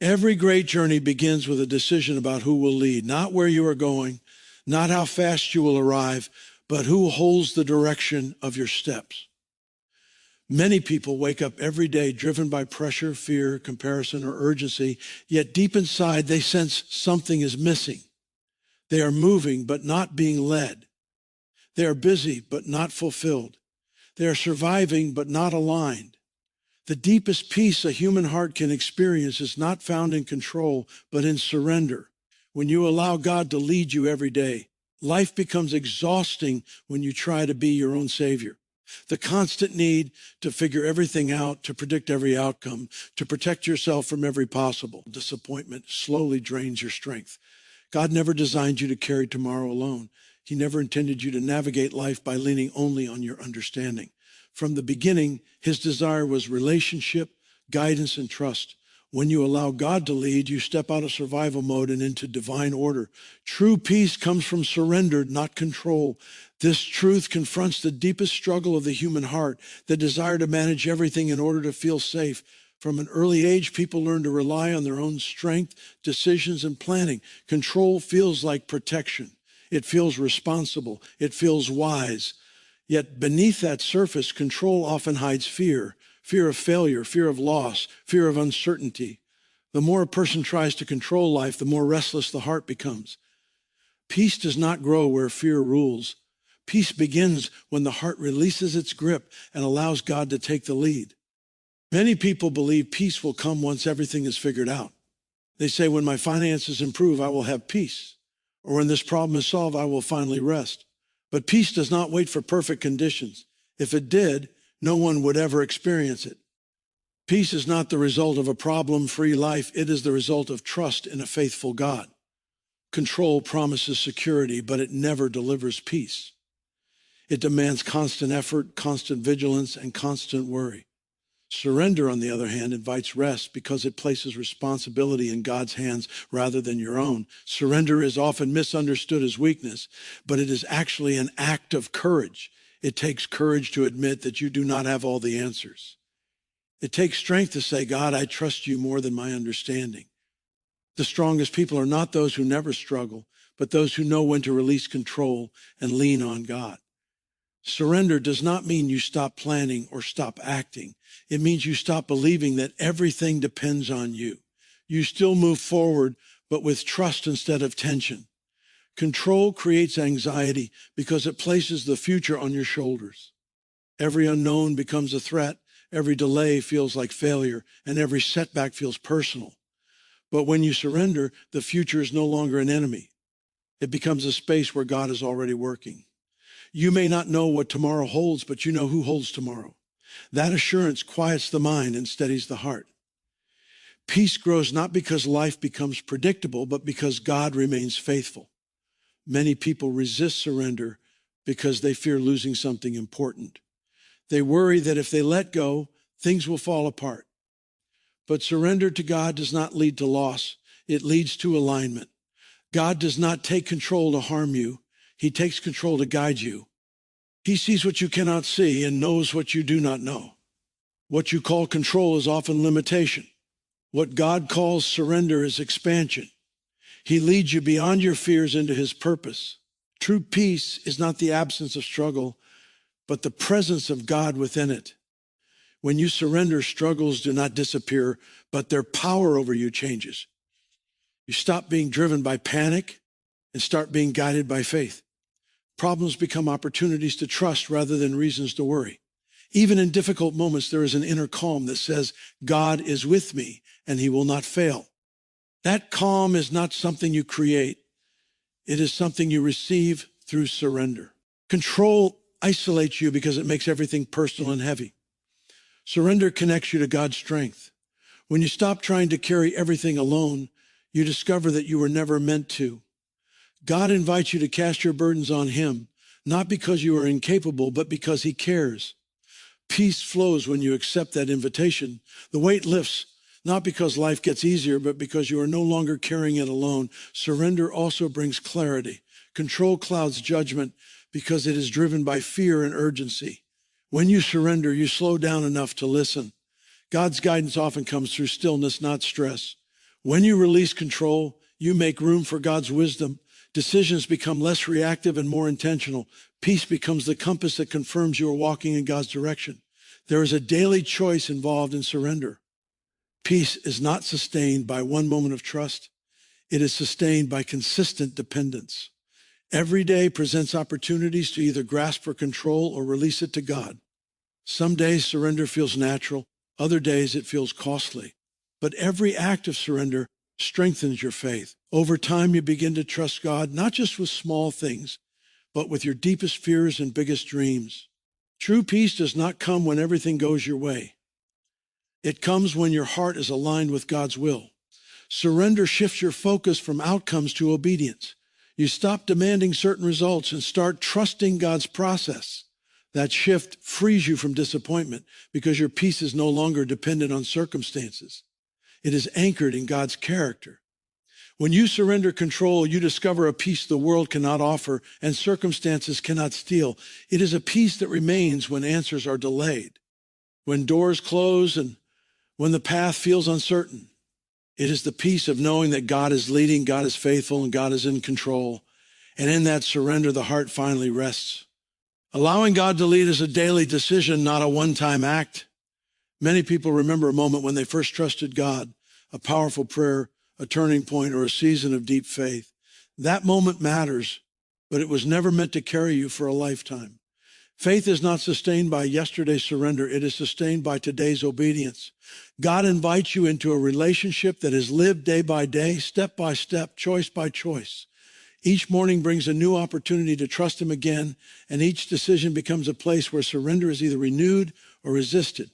Every great journey begins with a decision about who will lead, not where you are going, not how fast you will arrive, but who holds the direction of your steps. Many people wake up every day driven by pressure, fear, comparison, or urgency, yet deep inside they sense something is missing. They are moving but not being led. They are busy but not fulfilled. They are surviving but not aligned. The deepest peace a human heart can experience is not found in control, but in surrender. When you allow God to lead you every day, life becomes exhausting when you try to be your own savior. The constant need to figure everything out, to predict every outcome, to protect yourself from every possible disappointment slowly drains your strength. God never designed you to carry tomorrow alone. He never intended you to navigate life by leaning only on your understanding. From the beginning, his desire was relationship, guidance, and trust. When you allow God to lead, you step out of survival mode and into divine order. True peace comes from surrender, not control. This truth confronts the deepest struggle of the human heart, the desire to manage everything in order to feel safe. From an early age, people learn to rely on their own strength, decisions, and planning. Control feels like protection. It feels responsible. It feels wise. Yet beneath that surface, control often hides fear. Fear of failure, fear of loss, fear of uncertainty. The more a person tries to control life, the more restless the heart becomes. Peace does not grow where fear rules. Peace begins when the heart releases its grip and allows God to take the lead. Many people believe peace will come once everything is figured out. They say, when my finances improve, I will have peace. Or when this problem is solved, I will finally rest. But peace does not wait for perfect conditions. If it did, no one would ever experience it. Peace is not the result of a problem-free life. It is the result of trust in a faithful God. Control promises security, but it never delivers peace. It demands constant effort, constant vigilance, and constant worry. Surrender, on the other hand, invites rest because it places responsibility in God's hands rather than your own. Surrender is often misunderstood as weakness, but it is actually an act of courage. It takes courage to admit that you do not have all the answers. It takes strength to say, God, I trust you more than my understanding. The strongest people are not those who never struggle, but those who know when to release control and lean on God. Surrender does not mean you stop planning or stop acting. It means you stop believing that everything depends on you. You still move forward, but with trust instead of tension. Control creates anxiety because it places the future on your shoulders. Every unknown becomes a threat. Every delay feels like failure, and every setback feels personal. But when you surrender, the future is no longer an enemy. It becomes a space where God is already working. You may not know what tomorrow holds, but you know who holds tomorrow. That assurance quiets the mind and steadies the heart. Peace grows not because life becomes predictable, but because God remains faithful. Many people resist surrender because they fear losing something important. They worry that if they let go, things will fall apart. But surrender to God does not lead to loss. It leads to alignment. God does not take control to harm you. He takes control to guide you. He sees what you cannot see and knows what you do not know. What you call control is often limitation. What God calls surrender is expansion. He leads you beyond your fears into his purpose. True peace is not the absence of struggle, but the presence of God within it. When you surrender, struggles do not disappear, but their power over you changes. You stop being driven by panic and start being guided by faith. Problems become opportunities to trust rather than reasons to worry. Even in difficult moments, there is an inner calm that says, God is with me and he will not fail. That calm is not something you create. It is something you receive through surrender. Control isolates you because it makes everything personal and heavy. Surrender connects you to God's strength. When you stop trying to carry everything alone, you discover that you were never meant to. God invites you to cast your burdens on him, not because you are incapable, but because he cares. Peace flows when you accept that invitation. The weight lifts, not because life gets easier, but because you are no longer carrying it alone. Surrender also brings clarity. Control clouds judgment because it is driven by fear and urgency. When you surrender, you slow down enough to listen. God's guidance often comes through stillness, not stress. When you release control, you make room for God's wisdom. Decisions become less reactive and more intentional. Peace becomes the compass that confirms you are walking in God's direction. There is a daily choice involved in surrender. Peace is not sustained by one moment of trust. It is sustained by consistent dependence. Every day presents opportunities to either grasp for control or release it to God. Some days surrender feels natural. Other days it feels costly. But every act of surrender strengthens your faith. Over time, you begin to trust God, not just with small things, but with your deepest fears and biggest dreams. True peace does not come when everything goes your way. It comes when your heart is aligned with God's will. Surrender shifts your focus from outcomes to obedience. You stop demanding certain results and start trusting God's process. That shift frees you from disappointment because your peace is no longer dependent on circumstances. It is anchored in God's character. When you surrender control, you discover a peace the world cannot offer and circumstances cannot steal. It is a peace that remains when answers are delayed, when doors close, and when the path feels uncertain. It is the peace of knowing that God is leading, God is faithful, and God is in control. And in that surrender, the heart finally rests. Allowing God to lead is a daily decision, not a one-time act. Many people remember a moment when they first trusted God, a powerful prayer, a turning point, or a season of deep faith. That moment matters, but it was never meant to carry you for a lifetime. Faith is not sustained by yesterday's surrender. It is sustained by today's obedience. God invites you into a relationship that is lived day by day, step by step, choice by choice. Each morning brings a new opportunity to trust him again, and each decision becomes a place where surrender is either renewed or resisted.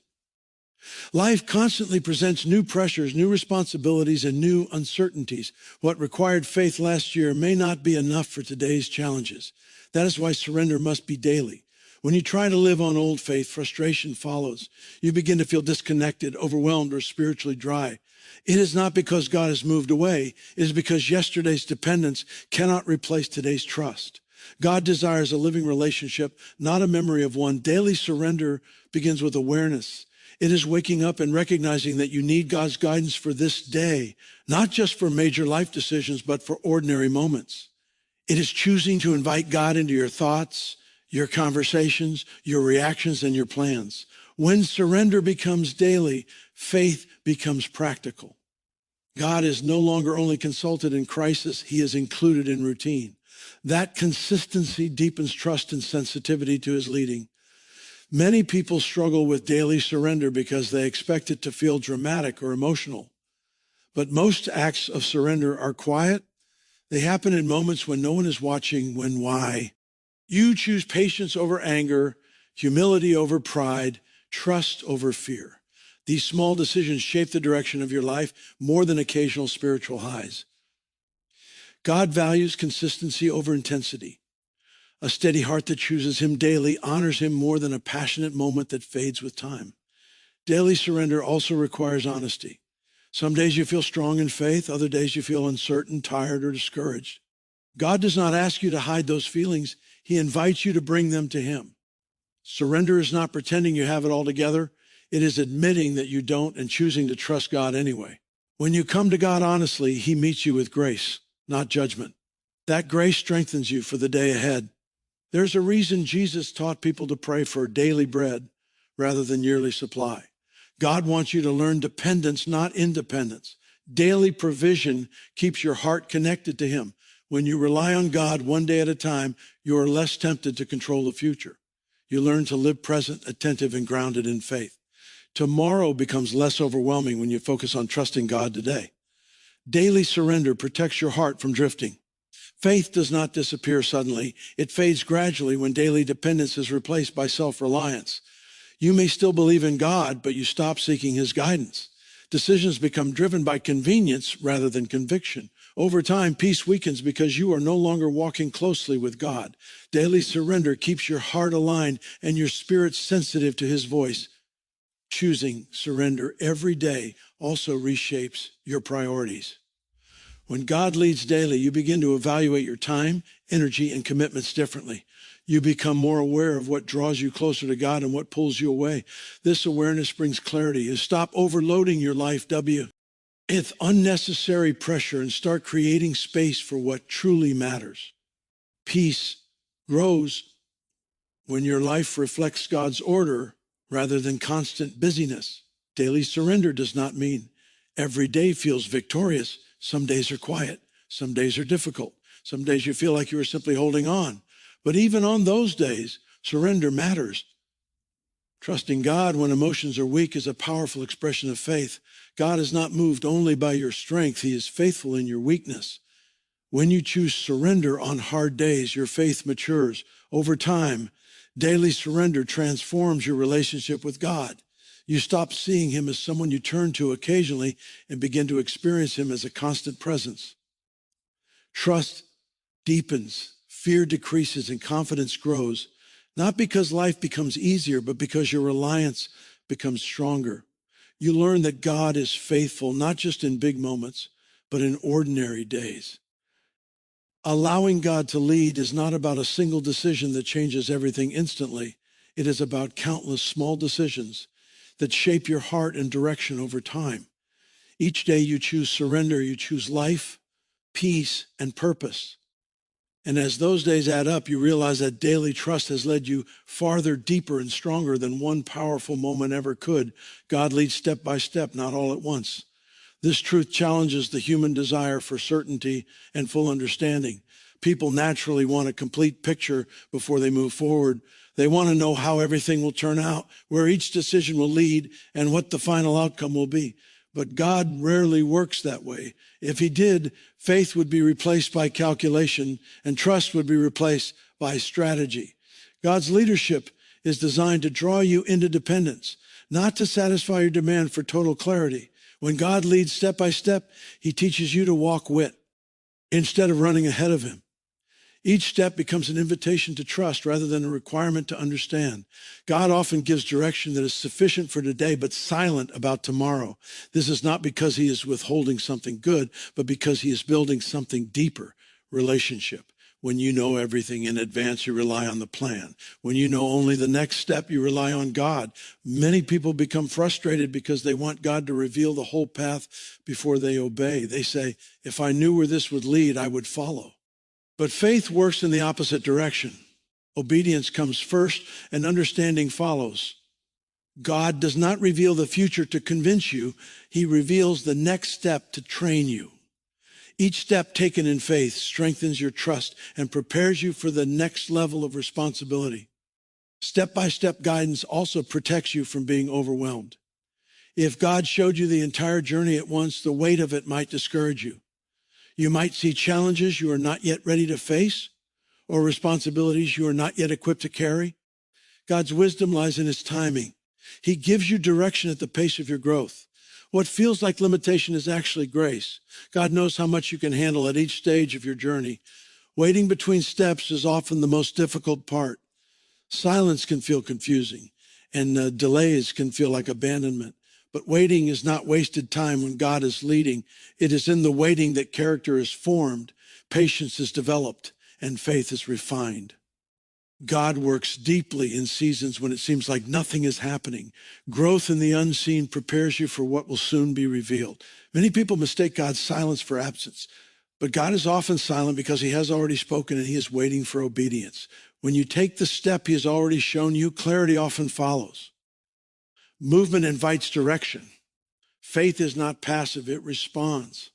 Life constantly presents new pressures, new responsibilities, and new uncertainties. What required faith last year may not be enough for today's challenges. That is why surrender must be daily. When you try to live on old faith, frustration follows. You begin to feel disconnected, overwhelmed, or spiritually dry. It is not because God has moved away. It is because yesterday's dependence cannot replace today's trust. God desires a living relationship, not a memory of one. Daily surrender begins with awareness. It is waking up and recognizing that you need God's guidance for this day, not just for major life decisions, but for ordinary moments. It is choosing to invite God into your thoughts, your conversations, your reactions, and your plans. When surrender becomes daily, faith becomes practical. God is no longer only consulted in crisis, he is included in routine. That consistency deepens trust and sensitivity to his leading. Many people struggle with daily surrender because they expect it to feel dramatic or emotional. But most acts of surrender are quiet. They happen in moments when no one is watching, why. You choose patience over anger, humility over pride, trust over fear. These small decisions shape the direction of your life more than occasional spiritual highs. God values consistency over intensity. A steady heart that chooses him daily honors him more than a passionate moment that fades with time. Daily surrender also requires honesty. Some days you feel strong in faith, other days you feel uncertain, tired, or discouraged. God does not ask you to hide those feelings. He invites you to bring them to him. Surrender is not pretending you have it all together. It is admitting that you don't and choosing to trust God anyway. When you come to God honestly, he meets you with grace, not judgment. That grace strengthens you for the day ahead. There's a reason Jesus taught people to pray for daily bread rather than yearly supply. God wants you to learn dependence, not independence. Daily provision keeps your heart connected to him. When you rely on God one day at a time, you are less tempted to control the future. You learn to live present, attentive, and grounded in faith. Tomorrow becomes less overwhelming when you focus on trusting God today. Daily surrender protects your heart from drifting. Faith does not disappear suddenly. It fades gradually when daily dependence is replaced by self-reliance. You may still believe in God, but you stop seeking his guidance. Decisions become driven by convenience rather than conviction. Over time, peace weakens because you are no longer walking closely with God. Daily surrender keeps your heart aligned and your spirit sensitive to his voice. Choosing surrender every day also reshapes your priorities. When God leads daily, you begin to evaluate your time, energy, and commitments differently. You become more aware of what draws you closer to God and what pulls you away. This awareness brings clarity. You stop overloading your life, It's unnecessary pressure and start creating space for what truly matters. Peace grows when your life reflects God's order rather than constant busyness. Daily surrender does not mean every day feels victorious. Some days are quiet. Some days are difficult. Some days you feel like you are simply holding on. But even on those days, surrender matters. Trusting God when emotions are weak is a powerful expression of faith. God is not moved only by your strength. He is faithful in your weakness. When you choose surrender on hard days, your faith matures. Over time, daily surrender transforms your relationship with God. You stop seeing him as someone you turn to occasionally and begin to experience him as a constant presence. Trust deepens, fear decreases, and confidence grows, not because life becomes easier, but because your reliance becomes stronger. You learn that God is faithful, not just in big moments, but in ordinary days. Allowing God to lead is not about a single decision that changes everything instantly. It is about countless small decisions that shape your heart and direction over time. Each day you choose surrender, you choose life, peace, and purpose. And as those days add up, you realize that daily trust has led you farther, deeper, and stronger than one powerful moment ever could. God leads step by step, not all at once. This truth challenges the human desire for certainty and full understanding. People naturally want a complete picture before they move forward. They want to know how everything will turn out, where each decision will lead, and what the final outcome will be. But God rarely works that way. If he did, faith would be replaced by calculation, and trust would be replaced by strategy. God's leadership is designed to draw you into dependence, not to satisfy your demand for total clarity. When God leads step by step, he teaches you to walk with instead of running ahead of him. Each step becomes an invitation to trust rather than a requirement to understand. God often gives direction that is sufficient for today, but silent about tomorrow. This is not because he is withholding something good, but because he is building something deeper, relationship. When you know everything in advance, you rely on the plan. When you know only the next step, you rely on God. Many people become frustrated because they want God to reveal the whole path before they obey. They say, if I knew where this would lead, I would follow. But faith works in the opposite direction. Obedience comes first and understanding follows. God does not reveal the future to convince you. He reveals the next step to train you. Each step taken in faith strengthens your trust and prepares you for the next level of responsibility. Step-by-step guidance also protects you from being overwhelmed. If God showed you the entire journey at once, the weight of it might discourage you. You might see challenges you are not yet ready to face or responsibilities you are not yet equipped to carry. God's wisdom lies in his timing. He gives you direction at the pace of your growth. What feels like limitation is actually grace. God knows how much you can handle at each stage of your journey. Waiting between steps is often the most difficult part. Silence can feel confusing, and delays can feel like abandonment. But waiting is not wasted time when God is leading. It is in the waiting that character is formed, patience is developed, and faith is refined. God works deeply in seasons when it seems like nothing is happening. Growth in the unseen prepares you for what will soon be revealed. Many people mistake God's silence for absence, but God is often silent because he has already spoken and he is waiting for obedience. When you take the step he has already shown you, clarity often follows. Movement invites direction. Faith is not passive, it responds.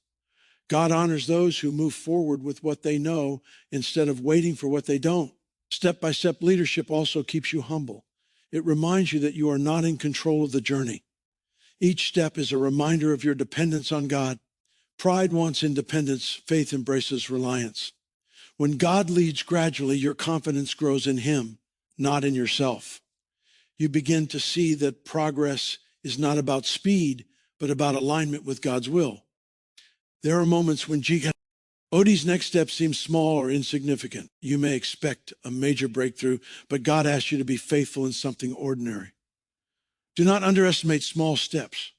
God honors those who move forward with what they know instead of waiting for what they don't. Step-by-step leadership also keeps you humble. It reminds you that you are not in control of the journey. Each step is a reminder of your dependence on God. Pride wants independence. Faith embraces reliance. When God leads gradually, your confidence grows in him, not in yourself. You begin to see that progress is not about speed, but about alignment with God's will. There are moments when Odie's next step seems small or insignificant. You may expect a major breakthrough, but God asks you to be faithful in something ordinary. Do not underestimate small steps.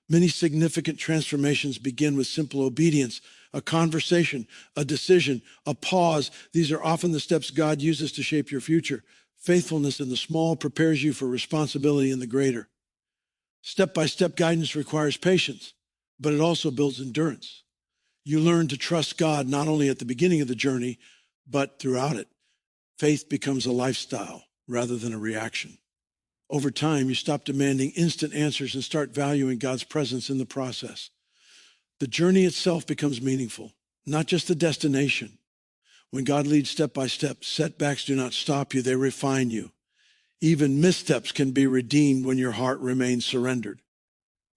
Many significant transformations begin with simple obedience, a conversation, a decision, a pause. These are often the steps God uses to shape your future. Faithfulness in the small prepares you for responsibility in the greater. Step-by-step guidance requires patience, but it also builds endurance. You learn to trust God not only at the beginning of the journey, but throughout it. Faith becomes a lifestyle rather than a reaction. Over time, you stop demanding instant answers and start valuing God's presence in the process. The journey itself becomes meaningful, not just the destination. When God leads step by step, setbacks do not stop you, they refine you. Even missteps can be redeemed when your heart remains surrendered.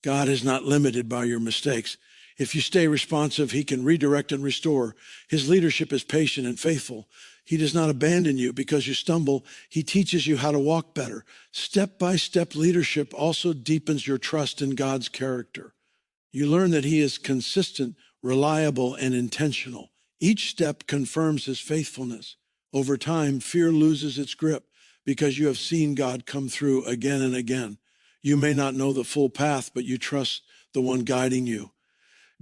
God is not limited by your mistakes. If you stay responsive, he can redirect and restore. His leadership is patient and faithful. He does not abandon you because you stumble. He teaches you how to walk better. Step-by-step leadership also deepens your trust in God's character. You learn that he is consistent, reliable, and intentional. Each step confirms his faithfulness. Over time, fear loses its grip because you have seen God come through again and again. You may not know the full path, but you trust the one guiding you.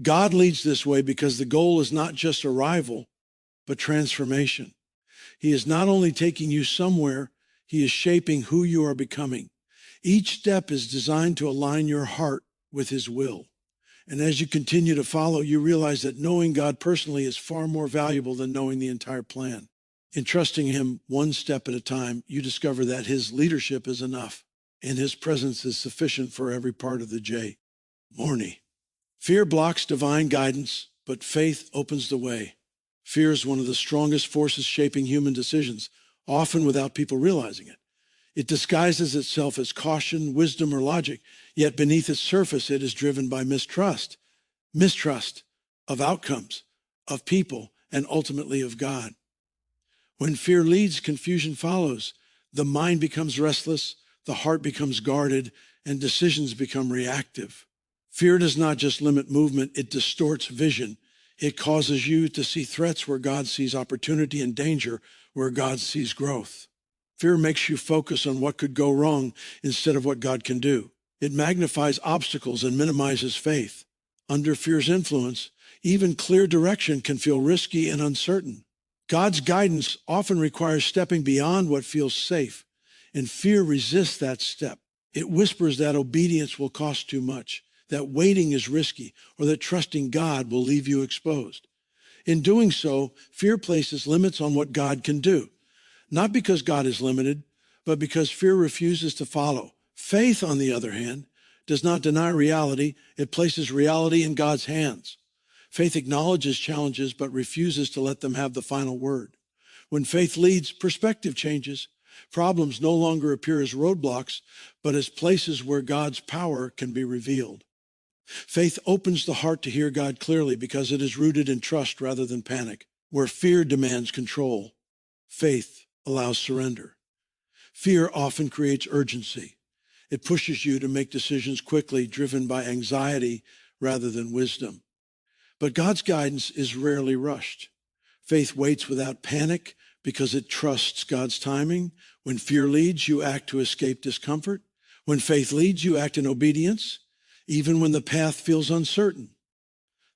God leads this way because the goal is not just arrival, but transformation. He is not only taking you somewhere, he is shaping who you are becoming. Each step is designed to align your heart with his will. And as you continue to follow, you realize that knowing God personally is far more valuable than knowing the entire plan. In trusting him one step at a time, you discover that his leadership is enough, and his presence is sufficient for every part of the journey. Fear blocks divine guidance, but faith opens the way. Fear is one of the strongest forces shaping human decisions, often without people realizing it. It disguises itself as caution, wisdom, or logic, yet beneath its surface it is driven by mistrust of outcomes, of people, and ultimately of God. When fear leads, confusion follows. The mind becomes restless, the heart becomes guarded, and decisions become reactive. Fear does not just limit movement, it distorts vision. It causes you to see threats where God sees opportunity and danger where God sees growth. Fear makes you focus on what could go wrong instead of what God can do. It magnifies obstacles and minimizes faith. Under fear's influence, even clear direction can feel risky and uncertain. God's guidance often requires stepping beyond what feels safe, and fear resists that step. It whispers that obedience will cost too much, that waiting is risky, or that trusting God will leave you exposed. In doing so, fear places limits on what God can do, not because God is limited, but because fear refuses to follow. Faith, on the other hand, does not deny reality. It places reality in God's hands. Faith acknowledges challenges, but refuses to let them have the final word. When faith leads, perspective changes. Problems no longer appear as roadblocks, but as places where God's power can be revealed. Faith opens the heart to hear God clearly because it is rooted in trust rather than panic. Where fear demands control, faith allows surrender. Fear often creates urgency. It pushes you to make decisions quickly, driven by anxiety rather than wisdom. But God's guidance is rarely rushed. Faith waits without panic because it trusts God's timing. When fear leads, you act to escape discomfort. When faith leads, you act in obedience, even when the path feels uncertain.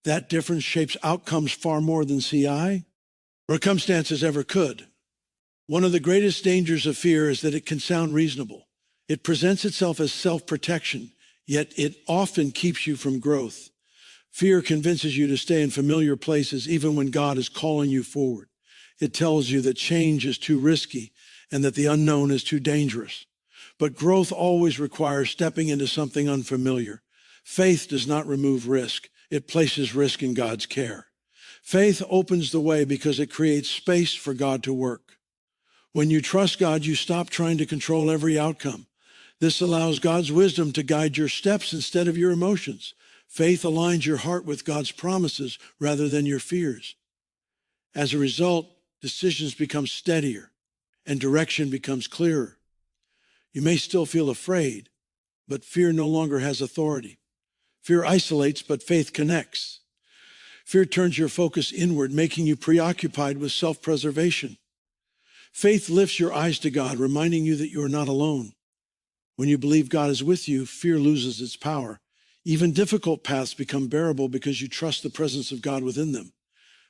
That difference shapes outcomes far more than circumstances ever could. One of the greatest dangers of fear is that it can sound reasonable. It presents itself as self-protection, yet it often keeps you from growth. Fear convinces you to stay in familiar places even when God is calling you forward. It tells you that change is too risky and that the unknown is too dangerous. But growth always requires stepping into something unfamiliar. Faith does not remove risk. It places risk in God's care. Faith opens the way because it creates space for God to work. When you trust God, you stop trying to control every outcome. This allows God's wisdom to guide your steps instead of your emotions. Faith aligns your heart with God's promises rather than your fears. As a result, decisions become steadier and direction becomes clearer. You may still feel afraid, but fear no longer has authority. Fear isolates, but faith connects. Fear turns your focus inward, making you preoccupied with self-preservation. Faith lifts your eyes to God, reminding you that you are not alone. When you believe God is with you, fear loses its power. Even difficult paths become bearable because you trust the presence of God within them.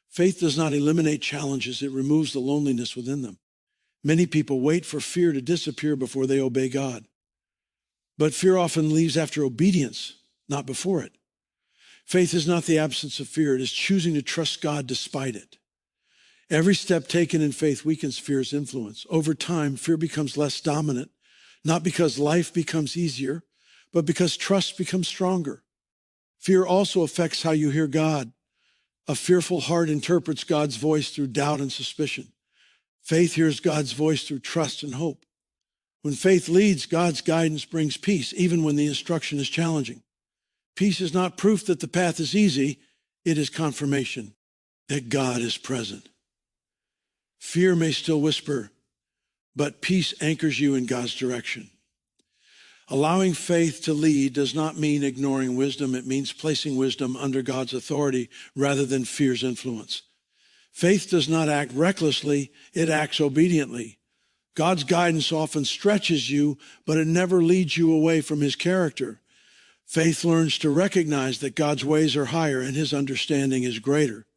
Faith does not eliminate challenges, it removes the loneliness within them. Many people wait for fear to disappear before they obey God. But fear often leaves after obedience, not before it. Faith is not the absence of fear. It is choosing to trust God despite it. Every step taken in faith weakens fear's influence. Over time, fear becomes less dominant, not because life becomes easier, but because trust becomes stronger. Fear also affects how you hear God. A fearful heart interprets God's voice through doubt and suspicion. Faith hears God's voice through trust and hope. When faith leads, God's guidance brings peace, even when the instruction is challenging. Peace is not proof that the path is easy. It is confirmation that God is present. Fear may still whisper, but peace anchors you in God's direction. Allowing faith to lead does not mean ignoring wisdom. It means placing wisdom under God's authority rather than fear's influence. Faith does not act recklessly. It acts obediently. God's guidance often stretches you, but it never leads you away from his character. Faith learns to recognize that God's ways are higher and his understanding is greater.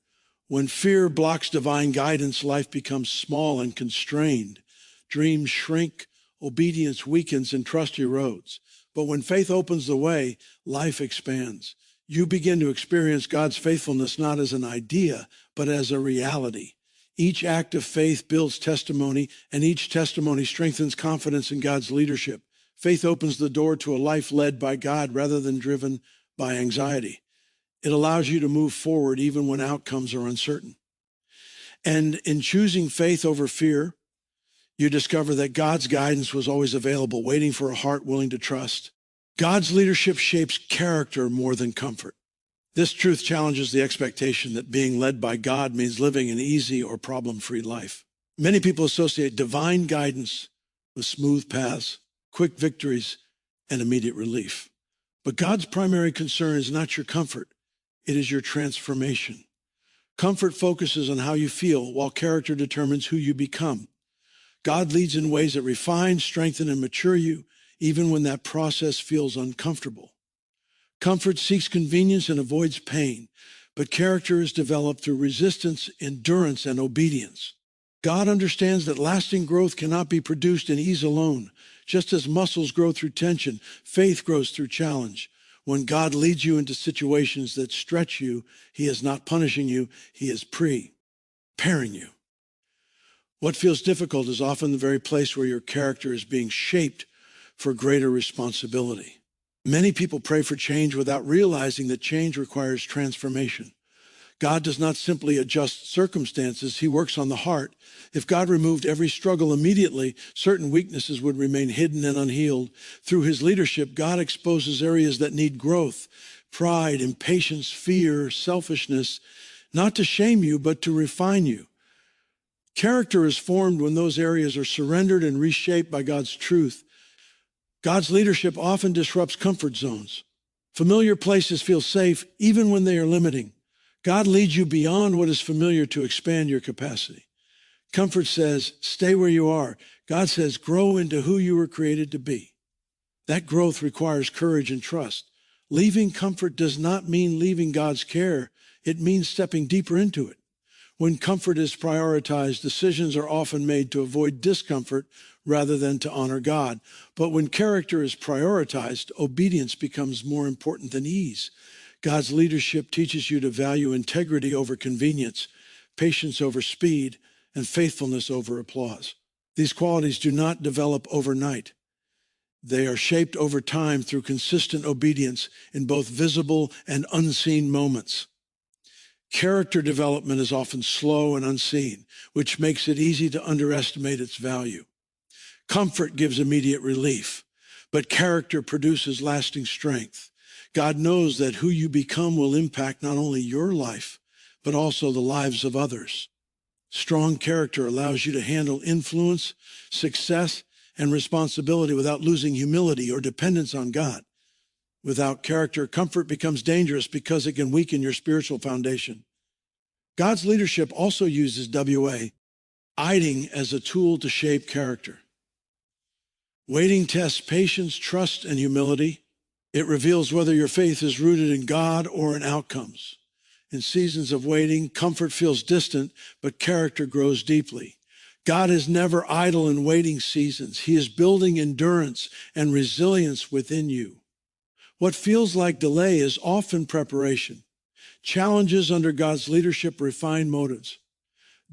When fear blocks divine guidance, life becomes small and constrained. Dreams shrink, obedience weakens, and trust erodes. But when faith opens the way, life expands. You begin to experience God's faithfulness not as an idea, but as a reality. Each act of faith builds testimony, and each testimony strengthens confidence in God's leadership. Faith opens the door to a life led by God rather than driven by anxiety. It allows you to move forward even when outcomes are uncertain. And in choosing faith over fear, you discover that God's guidance was always available, waiting for a heart willing to trust. God's leadership shapes character more than comfort. This truth challenges the expectation that being led by God means living an easy or problem-free life. Many people associate divine guidance with smooth paths, quick victories, and immediate relief. But God's primary concern is not your comfort. It is your transformation. Comfort focuses on how you feel, while character determines who you become. God leads in ways that refine, strengthen, and mature you, even when that process feels uncomfortable. Comfort seeks convenience and avoids pain, but character is developed through resistance, endurance, and obedience. God understands that lasting growth cannot be produced in ease alone. Just as muscles grow through tension, faith grows through challenge. When God leads you into situations that stretch you, he is not punishing you, he is preparing you. What feels difficult is often the very place where your character is being shaped for greater responsibility. Many people pray for change without realizing that change requires transformation. God does not simply adjust circumstances, he works on the heart. If God removed every struggle immediately, certain weaknesses would remain hidden and unhealed. Through his leadership, God exposes areas that need growth: pride, impatience, fear, selfishness, not to shame you, but to refine you. Character is formed when those areas are surrendered and reshaped by God's truth. God's leadership often disrupts comfort zones. Familiar places feel safe even when they are limiting. God leads you beyond what is familiar to expand your capacity. Comfort says, stay where you are. God says, grow into who you were created to be. That growth requires courage and trust. Leaving comfort does not mean leaving God's care. It means stepping deeper into it. When comfort is prioritized, decisions are often made to avoid discomfort rather than to honor God. But when character is prioritized, obedience becomes more important than ease. God's leadership teaches you to value integrity over convenience, patience over speed, and faithfulness over applause. These qualities do not develop overnight. They are shaped over time through consistent obedience in both visible and unseen moments. Character development is often slow and unseen, which makes it easy to underestimate its value. Comfort gives immediate relief, but character produces lasting strength. God knows that who you become will impact not only your life, but also the lives of others. Strong character allows you to handle influence, success, and responsibility without losing humility or dependence on God. Without character, comfort becomes dangerous because it can weaken your spiritual foundation. God's leadership also uses waiting as a tool to shape character. Waiting tests patience, trust, and humility. It reveals whether your faith is rooted in God or in outcomes. In seasons of waiting, comfort feels distant, but character grows deeply. God is never idle in waiting seasons. He is building endurance and resilience within you. What feels like delay is often preparation. Challenges under God's leadership refine motives.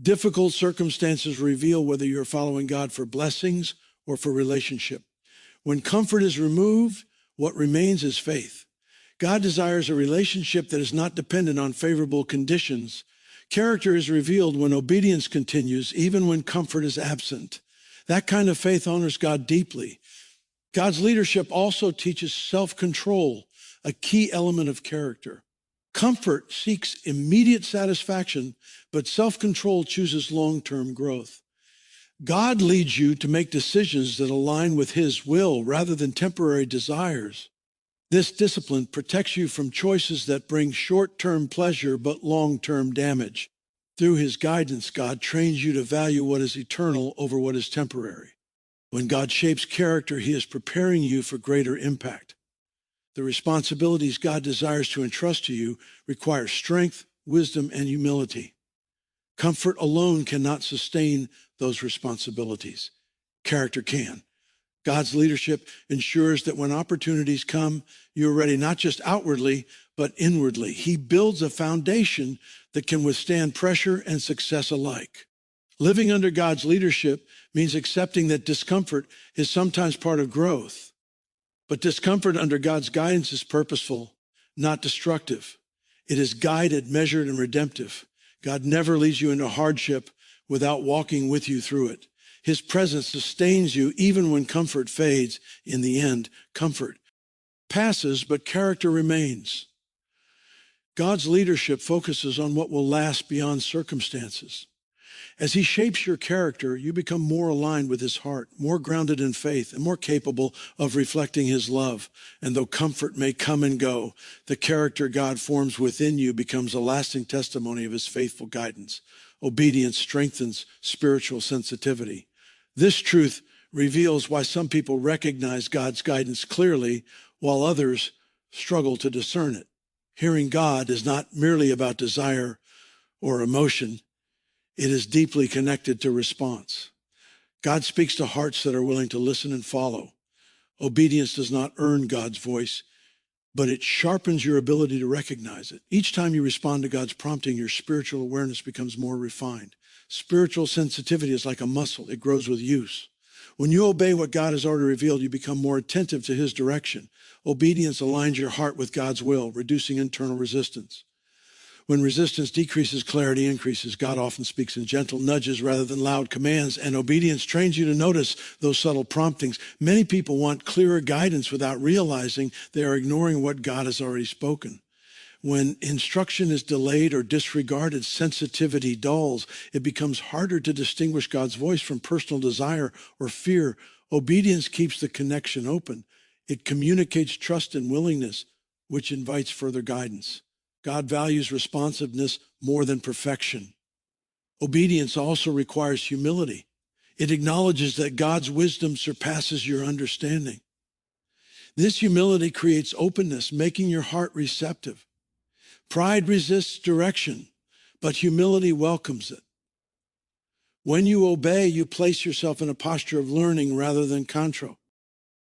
Difficult circumstances reveal whether you're following God for blessings or for relationship. When comfort is removed, what remains is faith. God desires a relationship that is not dependent on favorable conditions. Character is revealed when obedience continues, even when comfort is absent. That kind of faith honors God deeply. God's leadership also teaches self-control, a key element of character. Comfort seeks immediate satisfaction, but self-control chooses long-term growth. God leads you to make decisions that align with His will rather than temporary desires. This discipline protects you from choices that bring short-term pleasure but long-term damage. Through His guidance, God trains you to value what is eternal over what is temporary. When God shapes character, He is preparing you for greater impact. The responsibilities God desires to entrust to you require strength, wisdom, and humility. Comfort alone cannot sustain those responsibilities. Character can. God's leadership ensures that when opportunities come, you're ready not just outwardly, but inwardly. He builds a foundation that can withstand pressure and success alike. Living under God's leadership means accepting that discomfort is sometimes part of growth. But discomfort under God's guidance is purposeful, not destructive. It is guided, measured, and redemptive. God never leads you into hardship without walking with you through it. His presence sustains you even when comfort fades. In the end, comfort passes, but character remains. God's leadership focuses on what will last beyond circumstances. As He shapes your character, you become more aligned with His heart, more grounded in faith, and more capable of reflecting His love. And though comfort may come and go, the character God forms within you becomes a lasting testimony of His faithful guidance. Obedience strengthens spiritual sensitivity. This truth reveals why some people recognize God's guidance clearly, while others struggle to discern it. Hearing God is not merely about desire or emotion. It is deeply connected to response. God speaks to hearts that are willing to listen and follow. Obedience does not earn God's voice, but it sharpens your ability to recognize it. Each time you respond to God's prompting, your spiritual awareness becomes more refined. Spiritual sensitivity is like a muscle. It grows with use. When you obey what God has already revealed, you become more attentive to His direction. Obedience aligns your heart with God's will, reducing internal resistance. When resistance decreases, clarity increases. God often speaks in gentle nudges rather than loud commands, and obedience trains you to notice those subtle promptings. Many people want clearer guidance without realizing they are ignoring what God has already spoken. When instruction is delayed or disregarded, sensitivity dulls. It becomes harder to distinguish God's voice from personal desire or fear. Obedience keeps the connection open. It communicates trust and willingness, which invites further guidance. God values responsiveness more than perfection. Obedience also requires humility. It acknowledges that God's wisdom surpasses your understanding. This humility creates openness, making your heart receptive. Pride resists direction, but humility welcomes it. When you obey, you place yourself in a posture of learning rather than control.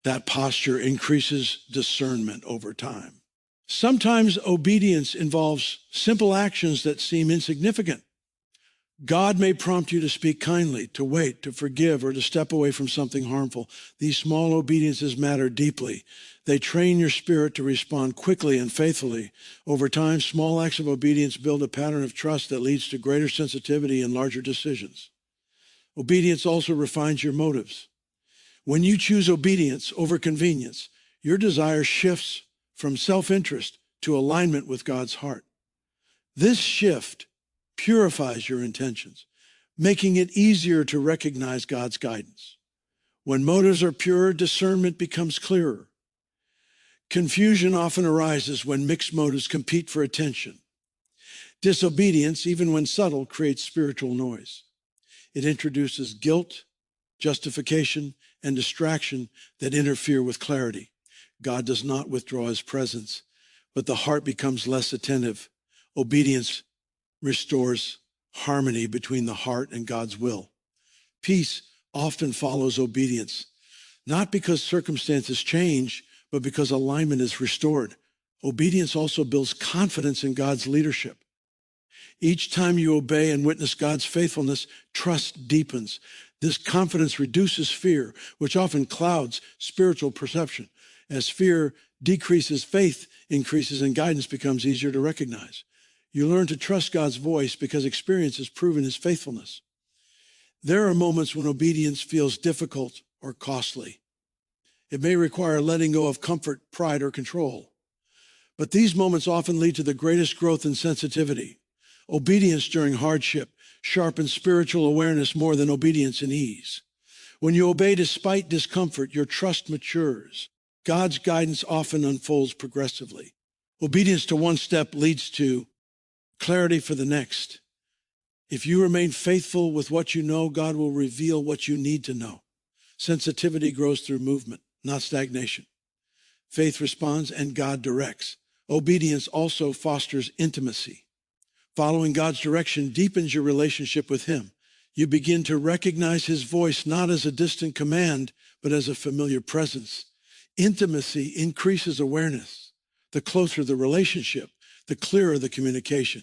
That posture increases discernment over time. Sometimes obedience involves simple actions that seem insignificant. God may prompt you to speak kindly, to wait, to forgive, or to step away from something harmful. These small obediences matter deeply. They train your spirit to respond quickly and faithfully. Over time, small acts of obedience build a pattern of trust that leads to greater sensitivity and larger decisions. Obedience also refines your motives. When you choose obedience over convenience, your desire shifts from self-interest to alignment with God's heart. This shift purifies your intentions, making it easier to recognize God's guidance. When motives are pure, discernment becomes clearer. Confusion often arises when mixed motives compete for attention. Disobedience, even when subtle, creates spiritual noise. It introduces guilt, justification, and distraction that interfere with clarity. God does not withdraw His presence, but the heart becomes less attentive. Obedience restores harmony between the heart and God's will. Peace often follows obedience, not because circumstances change, but because alignment is restored. Obedience also builds confidence in God's leadership. Each time you obey and witness God's faithfulness, trust deepens. This confidence reduces fear, which often clouds spiritual perception. As fear decreases, faith increases, and guidance becomes easier to recognize. You learn to trust God's voice because experience has proven his faithfulness. There are moments when obedience feels difficult or costly. It may require letting go of comfort, pride, or control. But these moments often lead to the greatest growth in sensitivity. Obedience during hardship sharpens spiritual awareness more than obedience in ease. When you obey despite discomfort, your trust matures. God's guidance often unfolds progressively. Obedience to one step leads to clarity for the next. If you remain faithful with what you know, God will reveal what you need to know. Sensitivity grows through movement, not stagnation. Faith responds and God directs. Obedience also fosters intimacy. Following God's direction deepens your relationship with him. You begin to recognize his voice not as a distant command, but as a familiar presence. Intimacy increases awareness. The closer the relationship, the clearer the communication.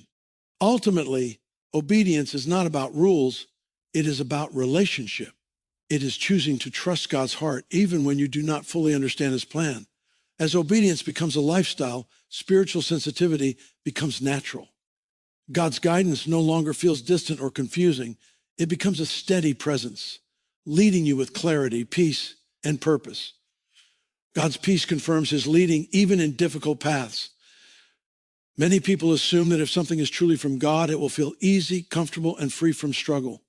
Ultimately, obedience is not about rules. It is about relationship. It is choosing to trust God's heart even when you do not fully understand his plan. As obedience becomes a lifestyle, spiritual sensitivity becomes natural. God's guidance no longer feels distant or confusing. It becomes a steady presence, leading you with clarity, peace, and purpose. God's peace confirms his leading even in difficult paths. Many people assume that if something is truly from God, it will feel easy, comfortable, and free from struggle.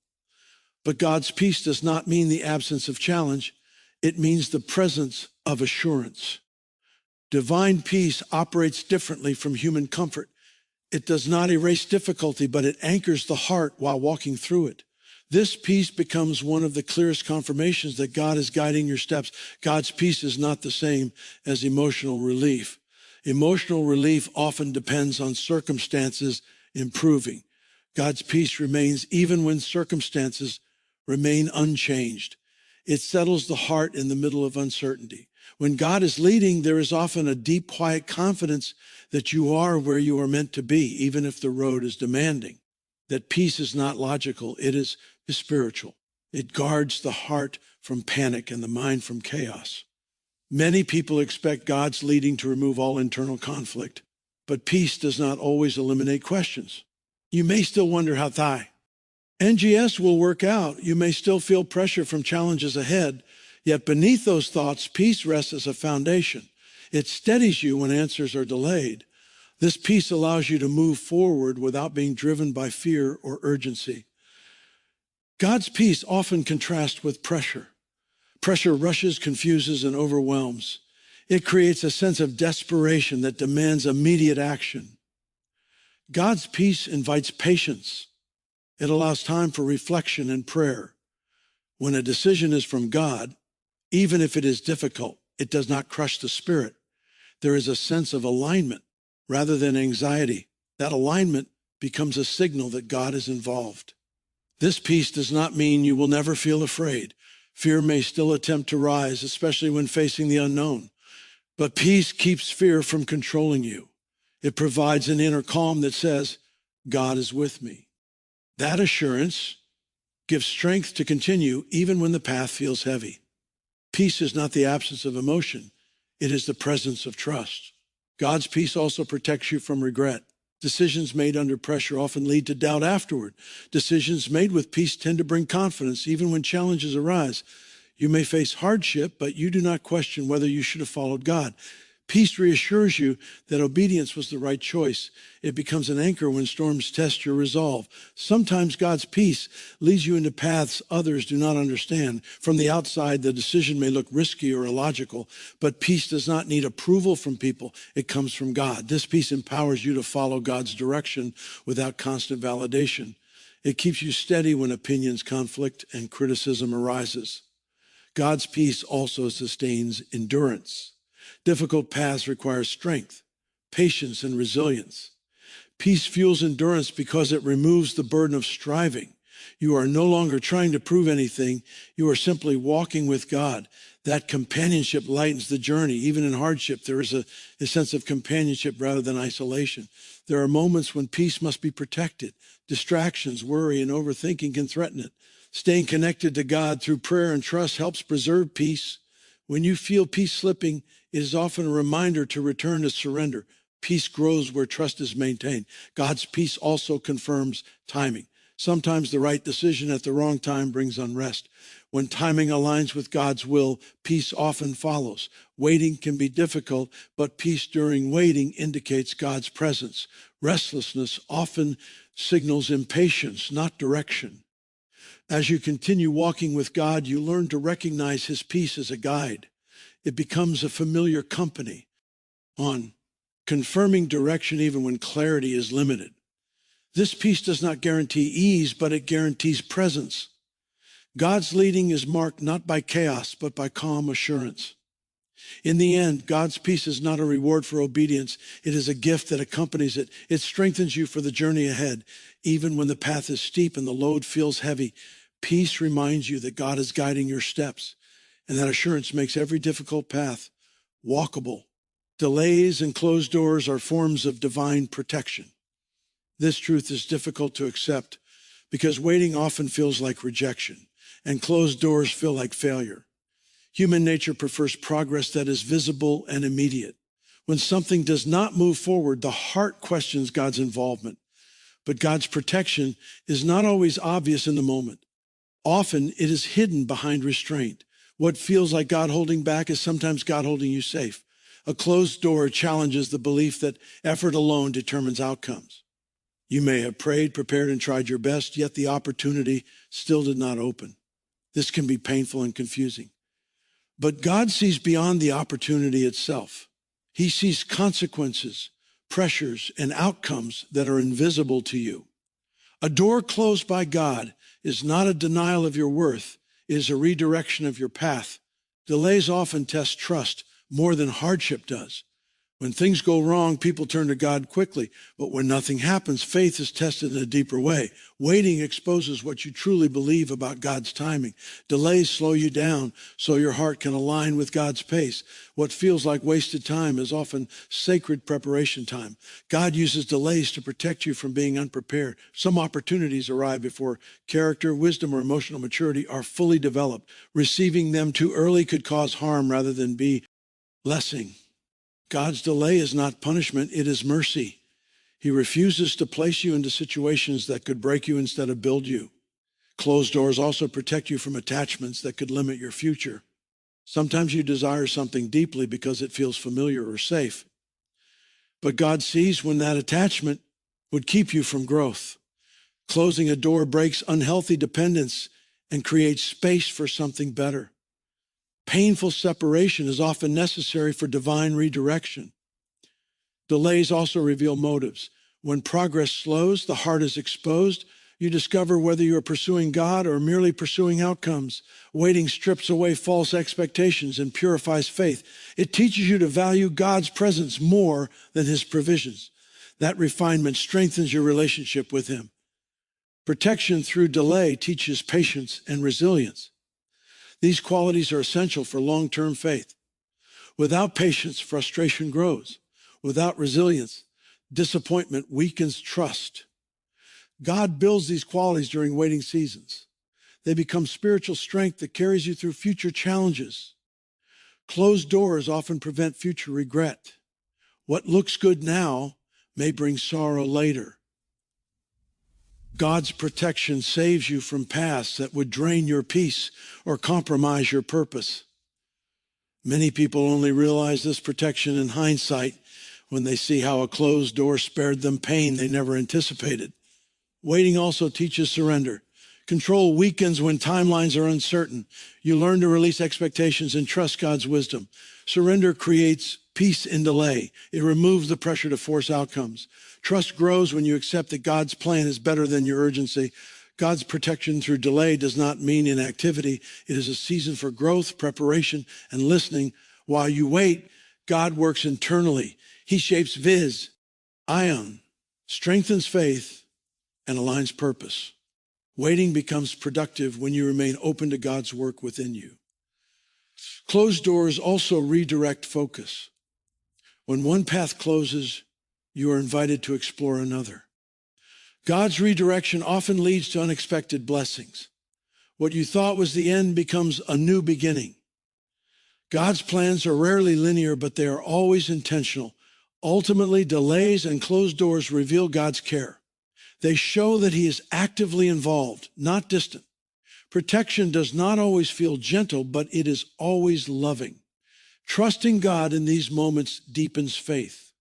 But God's peace does not mean the absence of challenge. It means the presence of assurance. Divine peace operates differently from human comfort. It does not erase difficulty, but it anchors the heart while walking through it. This peace becomes one of the clearest confirmations that God is guiding your steps. God's peace is not the same as emotional relief. Emotional relief often depends on circumstances improving. God's peace remains even when circumstances remain unchanged. It settles the heart in the middle of uncertainty. When God is leading, there is often a deep, quiet confidence that you are where you are meant to be, even if the road is demanding. That peace is not logical, it is spiritual. It guards the heart from panic and the mind from chaos. Many people expect God's leading to remove all internal conflict, but peace does not always eliminate questions. You may still wonder how NGS will work out. You may still feel pressure from challenges ahead, yet beneath those thoughts, peace rests as a foundation. It steadies you when answers are delayed. This peace allows you to move forward without being driven by fear or urgency. God's peace often contrasts with pressure. Pressure rushes, confuses, and overwhelms. It creates a sense of desperation that demands immediate action. God's peace invites patience. It allows time for reflection and prayer. When a decision is from God, even if it is difficult, it does not crush the spirit. There is a sense of alignment rather than anxiety. That alignment becomes a signal that God is involved. This peace does not mean you will never feel afraid. Fear may still attempt to rise, especially when facing the unknown. But peace keeps fear from controlling you. It provides an inner calm that says, God is with me. That assurance gives strength to continue even when the path feels heavy. Peace is not the absence of emotion. It is the presence of trust. God's peace also protects you from regret. Decisions made under pressure often lead to doubt afterward. Decisions made with peace tend to bring confidence even when challenges arise. You may face hardship, but you do not question whether you should have followed God. Peace reassures you that obedience was the right choice. It becomes an anchor when storms test your resolve. Sometimes God's peace leads you into paths others do not understand. From the outside, the decision may look risky or illogical, but peace does not need approval from people. It comes from God. This peace empowers you to follow God's direction without constant validation. It keeps you steady when opinions conflict and criticism arises. God's peace also sustains endurance. Difficult paths require strength, patience, and resilience. Peace fuels endurance because it removes the burden of striving. You are no longer trying to prove anything. You are simply walking with God. That companionship lightens the journey. Even in hardship, there is a sense of companionship rather than isolation. There are moments when peace must be protected. Distractions, worry, and overthinking can threaten it. Staying connected to God through prayer and trust helps preserve peace. When you feel peace slipping, it is often a reminder to return to surrender. Peace grows where trust is maintained. God's peace also confirms timing. Sometimes the right decision at the wrong time brings unrest. When timing aligns with God's will, peace often follows. Waiting can be difficult, but peace during waiting indicates God's presence. Restlessness often signals impatience, not direction. As you continue walking with God, you learn to recognize his peace as a guide. It becomes a familiar company on confirming direction even when clarity is limited. This peace does not guarantee ease, but it guarantees presence. God's leading is marked not by chaos, but by calm assurance. In the end, God's peace is not a reward for obedience. It is a gift that accompanies it. It strengthens you for the journey ahead. Even when the path is steep and the load feels heavy, peace reminds you that God is guiding your steps, and that assurance makes every difficult path walkable. Delays and closed doors are forms of divine protection. This truth is difficult to accept because waiting often feels like rejection, and closed doors feel like failure. Human nature prefers progress that is visible and immediate. When something does not move forward, the heart questions God's involvement. But God's protection is not always obvious in the moment. Often it is hidden behind restraint. What feels like God holding back is sometimes God holding you safe. A closed door challenges the belief that effort alone determines outcomes. You may have prayed, prepared, and tried your best, yet the opportunity still did not open. This can be painful and confusing. But God sees beyond the opportunity itself. He sees consequences, pressures, and outcomes that are invisible to you. A door closed by God is not a denial of your worth. It is a redirection of your path. Delays often test trust more than hardship does. When things go wrong, people turn to God quickly. But when nothing happens, faith is tested in a deeper way. Waiting exposes what you truly believe about God's timing. Delays slow you down so your heart can align with God's pace. What feels like wasted time is often sacred preparation time. God uses delays to protect you from being unprepared. Some opportunities arrive before character, wisdom, or emotional maturity are fully developed. Receiving them too early could cause harm rather than be blessing. God's delay is not punishment, it is mercy. He refuses to place you into situations that could break you instead of build you. Closed doors also protect you from attachments that could limit your future. Sometimes you desire something deeply because it feels familiar or safe. But God sees when that attachment would keep you from growth. Closing a door breaks unhealthy dependence and creates space for something better. Painful separation is often necessary for divine redirection. Delays also reveal motives. When progress slows, the heart is exposed. You discover whether you are pursuing God or merely pursuing outcomes. Waiting strips away false expectations and purifies faith. It teaches you to value God's presence more than his provisions. That refinement strengthens your relationship with him. Protection through delay teaches patience and resilience. These qualities are essential for long-term faith. Without patience, frustration grows. Without resilience, disappointment weakens trust. God builds these qualities during waiting seasons. They become spiritual strength that carries you through future challenges. Closed doors often prevent future regret. What looks good now may bring sorrow later. God's protection saves you from paths that would drain your peace or compromise your purpose. Many people only realize this protection in hindsight when they see how a closed door spared them pain they never anticipated. Waiting also teaches surrender. Control weakens when timelines are uncertain. You learn to release expectations and trust God's wisdom. Surrender creates peace in delay. It removes the pressure to force outcomes. Trust grows when you accept that God's plan is better than your urgency. God's protection through delay does not mean inactivity. It is a season for growth, preparation, and listening. While you wait, God works internally. He shapes ion, strengthens faith, and aligns purpose. Waiting becomes productive when you remain open to God's work within you. Closed doors also redirect focus. When one path closes, you are invited to explore another. God's redirection often leads to unexpected blessings. What you thought was the end becomes a new beginning. God's plans are rarely linear, but they are always intentional. Ultimately, delays and closed doors reveal God's care. They show that He is actively involved, not distant. Protection does not always feel gentle, but it is always loving. Trusting God in these moments deepens faith.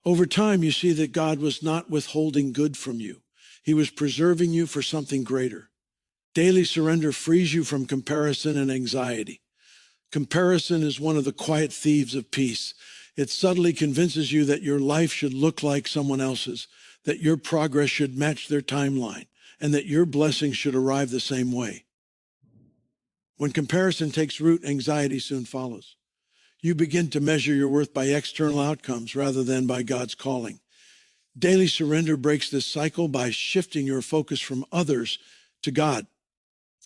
Over time, you see that God was not withholding good from you. He was preserving you for something greater. Daily surrender frees you from comparison and anxiety. Comparison is one of the quiet thieves of peace. It subtly convinces you that your life should look like someone else's, that your progress should match their timeline, and that your blessings should arrive the same way. When comparison takes root, anxiety soon follows. You begin to measure your worth by external outcomes rather than by God's calling. Daily surrender breaks this cycle by shifting your focus from others to God.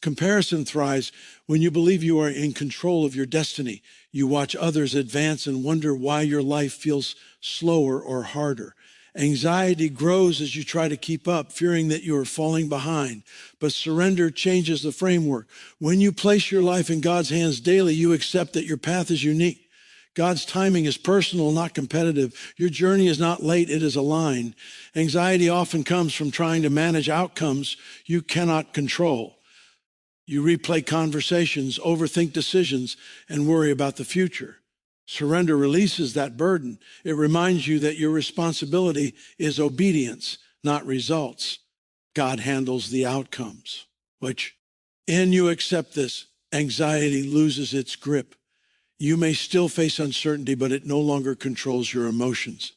Comparison thrives when you believe you are in control of your destiny. You watch others advance and wonder why your life feels slower or harder. Anxiety grows as you try to keep up, fearing that you are falling behind. But surrender changes the framework. When you place your life in God's hands daily, you accept that your path is unique. God's timing is personal, not competitive. Your journey is not late, it is aligned. Anxiety often comes from trying to manage outcomes you cannot control. You replay conversations, overthink decisions, and worry about the future. Surrender releases that burden. It reminds you that your responsibility is obedience, not results. God handles the outcomes, and you accept this, anxiety loses its grip. You may still face uncertainty, but it no longer controls your emotions.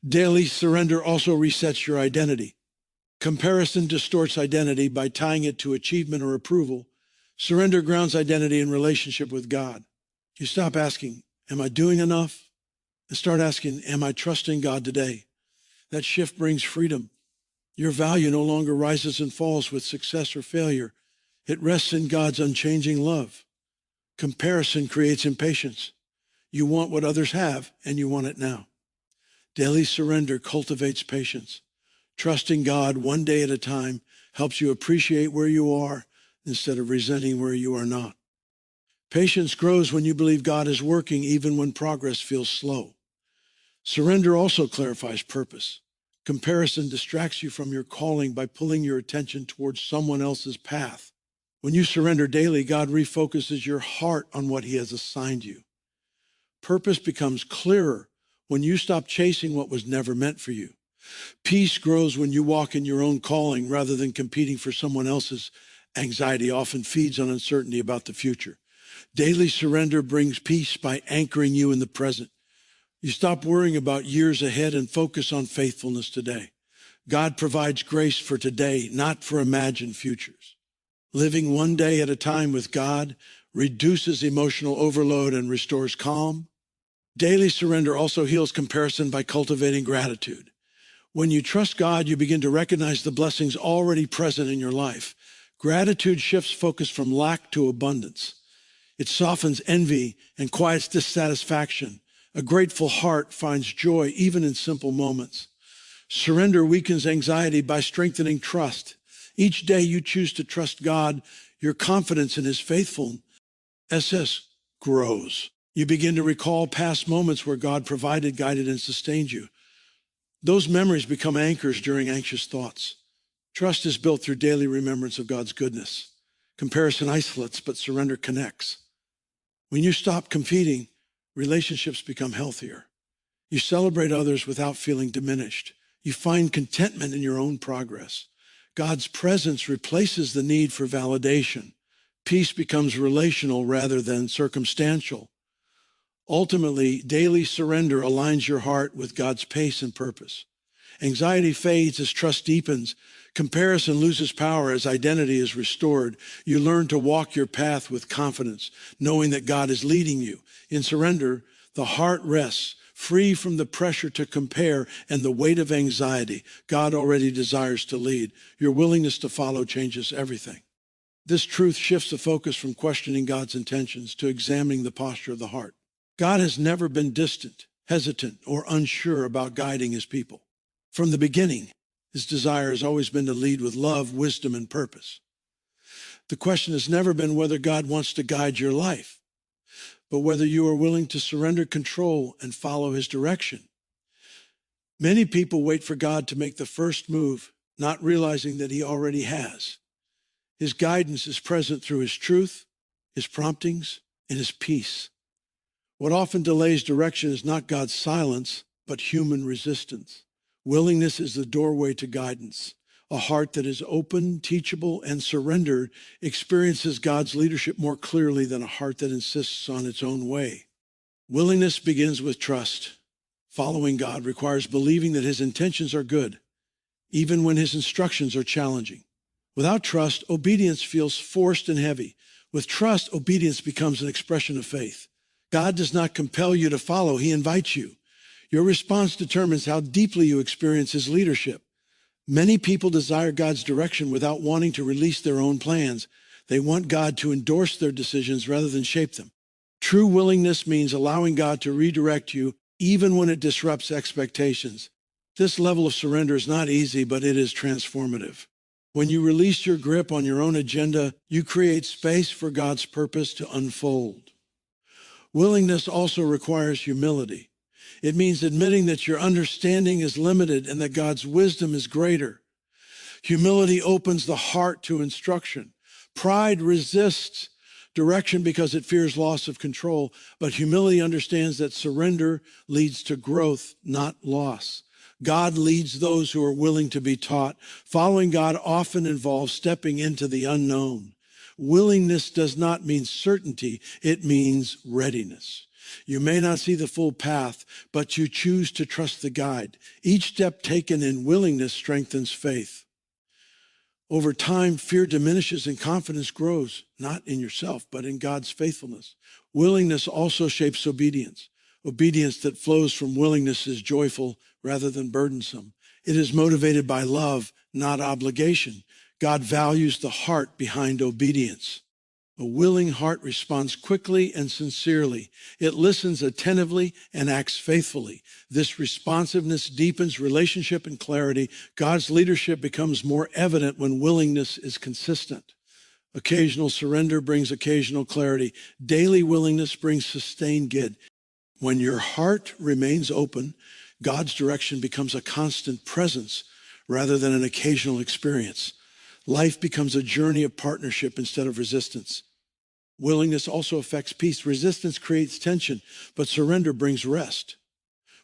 Daily surrender also resets your identity. Comparison distorts identity by tying it to achievement or approval. Surrender grounds identity in relationship with God. You stop asking, am I doing enough? And start asking, am I trusting God today? That shift brings freedom. Your value no longer rises and falls with success or failure. It rests in God's unchanging love. Comparison creates impatience. You want what others have, and you want it now. Daily surrender cultivates patience. Trusting God one day at a time helps you appreciate where you are instead of resenting where you are not. Patience grows when you believe God is working even when progress feels slow. Surrender also clarifies purpose. Comparison distracts you from your calling by pulling your attention towards someone else's path. When you surrender daily, God refocuses your heart on what He has assigned you. Purpose becomes clearer when you stop chasing what was never meant for you. Peace grows when you walk in your own calling rather than competing for someone else's. Anxiety often feeds on uncertainty about the future. Daily surrender brings peace by anchoring you in the present. You stop worrying about years ahead and focus on faithfulness today. God provides grace for today, not for imagined futures. Living one day at a time with God reduces emotional overload and restores calm. Daily surrender also heals comparison by cultivating gratitude. When you trust God, you begin to recognize the blessings already present in your life. Gratitude shifts focus from lack to abundance. It softens envy and quiets dissatisfaction. A grateful heart finds joy even in simple moments. Surrender weakens anxiety by strengthening trust. Each day you choose to trust God, your confidence in His faithfulness grows. You begin to recall past moments where God provided, guided, and sustained you. Those memories become anchors during anxious thoughts. Trust is built through daily remembrance of God's goodness. Comparison isolates, but surrender connects. When you stop competing, relationships become healthier. You celebrate others without feeling diminished. You find contentment in your own progress. God's presence replaces the need for validation. Peace becomes relational rather than circumstantial. Ultimately, daily surrender aligns your heart with God's pace and purpose. Anxiety fades as trust deepens. Comparison loses power as identity is restored. You learn to walk your path with confidence, knowing that God is leading you. In surrender, the heart rests, free from the pressure to compare and the weight of anxiety. God already desires to lead. Your willingness to follow changes everything. This truth shifts the focus from questioning God's intentions to examining the posture of the heart. God has never been distant, hesitant, or unsure about guiding his people. From the beginning, his desire has always been to lead with love, wisdom, and purpose. The question has never been whether God wants to guide your life, but whether you are willing to surrender control and follow his direction. Many people wait for God to make the first move, not realizing that he already has. His guidance is present through his truth, his promptings, and his peace. What often delays direction is not God's silence, but human resistance. Willingness is the doorway to guidance. A heart that is open, teachable, and surrendered experiences God's leadership more clearly than a heart that insists on its own way. Willingness begins with trust. Following God requires believing that his intentions are good, even when his instructions are challenging. Without trust, obedience feels forced and heavy. With trust, obedience becomes an expression of faith. God does not compel you to follow, he invites you. Your response determines how deeply you experience his leadership. Many people desire God's direction without wanting to release their own plans. They want God to endorse their decisions rather than shape them. True willingness means allowing God to redirect you even when it disrupts expectations. This level of surrender is not easy, but it is transformative. When you release your grip on your own agenda, you create space for God's purpose to unfold. Willingness also requires humility. It means admitting that your understanding is limited and that God's wisdom is greater. Humility opens the heart to instruction. Pride resists direction because it fears loss of control, but humility understands that surrender leads to growth, not loss. God leads those who are willing to be taught. Following God often involves stepping into the unknown. Willingness does not mean certainty, it means readiness. You may not see the full path, but you choose to trust the guide. Each step taken in willingness strengthens faith. Over time, fear diminishes and confidence grows, not in yourself, but in God's faithfulness. Willingness also shapes obedience. Obedience that flows from willingness is joyful rather than burdensome. It is motivated by love, not obligation. God values the heart behind obedience. A willing heart responds quickly and sincerely. It listens attentively and acts faithfully. This responsiveness deepens relationship and clarity. God's leadership becomes more evident when willingness is consistent. Occasional surrender brings occasional clarity. Daily willingness brings sustained good. When your heart remains open, God's direction becomes a constant presence rather than an occasional experience. Life becomes a journey of partnership instead of resistance. Willingness also affects peace. Resistance creates tension, but surrender brings rest.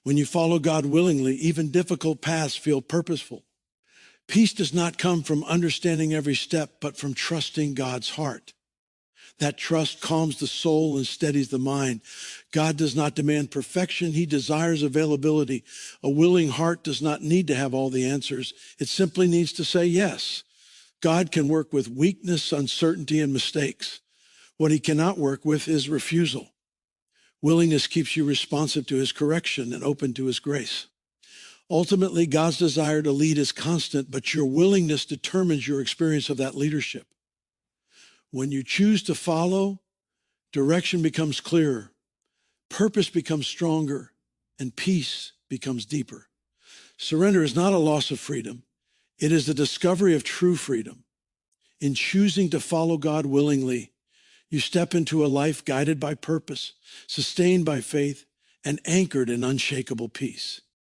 When you follow God willingly, even difficult paths feel purposeful. Peace does not come from understanding every step, but from trusting God's heart. That trust calms the soul and steadies the mind. God does not demand perfection. He desires availability. A willing heart does not need to have all the answers. It simply needs to say yes. God can work with weakness, uncertainty, and mistakes. What he cannot work with is refusal. Willingness keeps you responsive to his correction and open to his grace. Ultimately, God's desire to lead is constant, but your willingness determines your experience of that leadership. When you choose to follow, direction becomes clearer, purpose becomes stronger, and peace becomes deeper. Surrender is not a loss of freedom. It is the discovery of true freedom. In choosing to follow God willingly, you step into a life guided by purpose, sustained by faith, and anchored in unshakable peace.